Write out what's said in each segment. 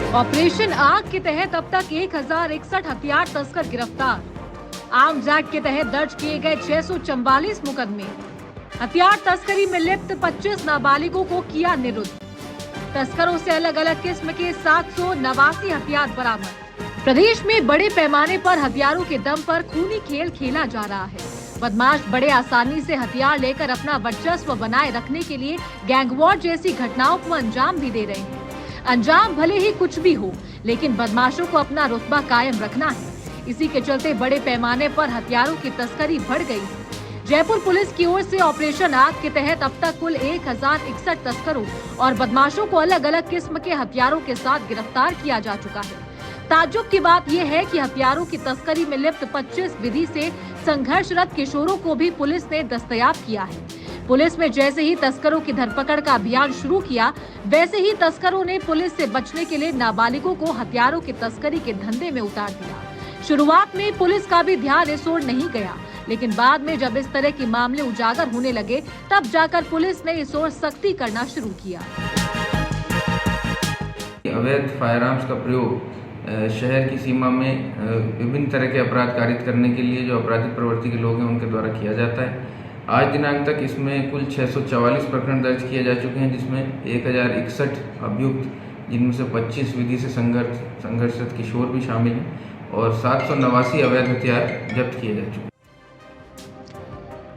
Operation आग के तहत अब तक 1061 हथियार तस्कर गिरफ्तार। आर्म्स एक्ट के तहत दर्ज किए गए 644 मुकदमे। हथियार तस्करी में लिप्त 25 नाबालिगों को किया निरुद्ध। तस्करों से अलग अलग किस्म के 789 हथियार बरामद। प्रदेश में बड़े पैमाने पर हथियारों के दम पर खूनी खेल खेला जा रहा है। बदमाश बड़े आसानी से हथियार लेकर अपना वर्चस्व बनाए रखने के लिए गैंगवॉर जैसी घटनाओं को अंजाम भी दे रहे हैं। अंजाम भले ही कुछ भी हो, लेकिन बदमाशों को अपना रुतबा कायम रखना है। इसी के चलते बड़े पैमाने पर हथियारों की तस्करी बढ़ गई है। जयपुर पुलिस की ओर से ऑपरेशन आग के तहत अब तक कुल 1061 तस्करों और बदमाशों को अलग अलग किस्म के हथियारों के साथ गिरफ्तार किया जा चुका है। ताज्जुब की बात यह है कि हथियारों की तस्करी में लिप्त 25 विधि से संघर्षरत किशोरों को भी पुलिस ने दस्तयाब किया है। पुलिस में जैसे ही तस्करों की धरपकड़ का अभियान शुरू किया, वैसे ही तस्करों ने पुलिस से बचने के लिए नाबालिगों को हथियारों की तस्करी के धंधे में उतार दिया। शुरुआत में पुलिस का भी ध्यान इस ओर नहीं गया, लेकिन बाद में जब इस तरह के मामले उजागर होने लगे, तब जाकर पुलिस ने इस ओर सख्ती करना शुरू किया। अवैध फायर आर्म्स का प्रयोग शहर की सीमा में विभिन्न तरह के अपराध कारित करने के लिए जो आपराधिक प्रवृत्ति के लोग हैं उनके द्वारा किया जाता है। आज दिनांक तक इसमें कुल 644 प्रकरण दर्ज किए जा चुके हैं, जिसमें 1061 अभियुक्त, जिनमें से 25 विधि से संघर्षरत किशोर भी शामिल हैं और 789 अवैध हथियार जब्त किए जा चुके हैं।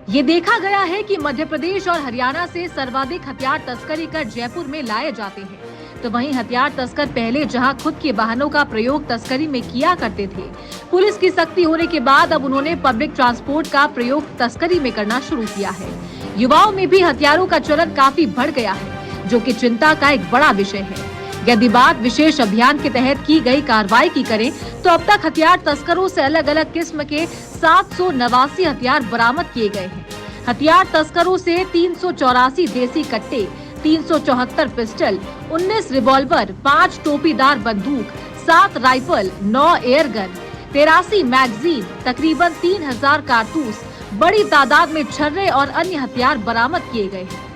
ये देखा गया है कि मध्य प्रदेश और हरियाणा से सर्वाधिक हथियार तस्करी कर जयपुर में लाए जाते हैं, तो वहीं हथियार तस्कर पहले जहां खुद के वाहनों का प्रयोग तस्करी में किया करते थे, पुलिस की सख्ती होने के बाद अब उन्होंने पब्लिक ट्रांसपोर्ट का प्रयोग तस्करी में करना शुरू किया है। युवाओं में भी हथियारों का चलन काफी बढ़ गया है, जो कि चिंता का एक बड़ा विषय है। यदि बात विशेष अभियान के तहत की गई कार्रवाई की करें, तो अब तक हथियार तस्करों से अलग अलग किस्म के 789 हथियार बरामद किए गए हैं। हथियार तस्करों से 384 देसी कट्टे, 374 पिस्टल, 19 रिवॉल्वर, 5 टोपीदार बंदूक, 7 राइफल, 9 एयरगन, 83 मैगजीन, तकरीबन 3000 कारतूस, बड़ी तादाद में छर्रे और अन्य हथियार बरामद किए गए हैं।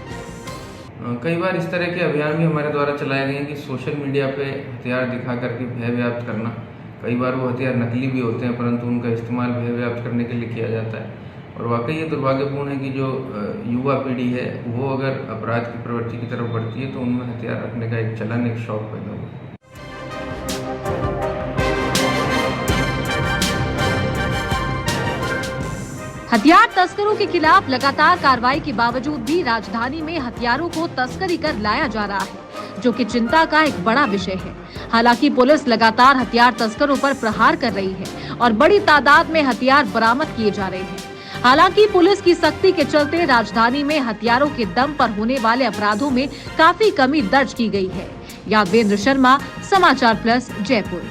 कई बार इस तरह के अभियान भी हमारे द्वारा चलाए गए हैं कि सोशल मीडिया पे हथियार दिखा करके भय व्याप्त करना। कई बार वो हथियार नकली भी होते हैं, परंतु उनका इस्तेमाल भय व्याप्त करने के लिए किया जाता है। और वाकई ये दुर्भाग्यपूर्ण है कि जो युवा पीढ़ी है वो अगर अपराध की प्रवृत्ति की तरफ बढ़ती है, तो उनमें हथियार रखने का एक चलन, एक शौक पैदा हुआ है। हथियार तस्करों के खिलाफ लगातार कार्रवाई के बावजूद भी राजधानी में हथियारों को तस्करी कर लाया जा रहा है, जो कि चिंता का एक बड़ा विषय है। हालांकि पुलिस लगातार हथियार तस्करों पर प्रहार कर रही है और बड़ी तादाद में हथियार बरामद किए जा रहे हैं। हालांकि पुलिस की सख्ती के चलते राजधानी में हथियारों के दम पर होने वाले अपराधों में काफी कमी दर्ज की गई है। यादवेंद्र शर्मा, समाचार प्लस, जयपुर।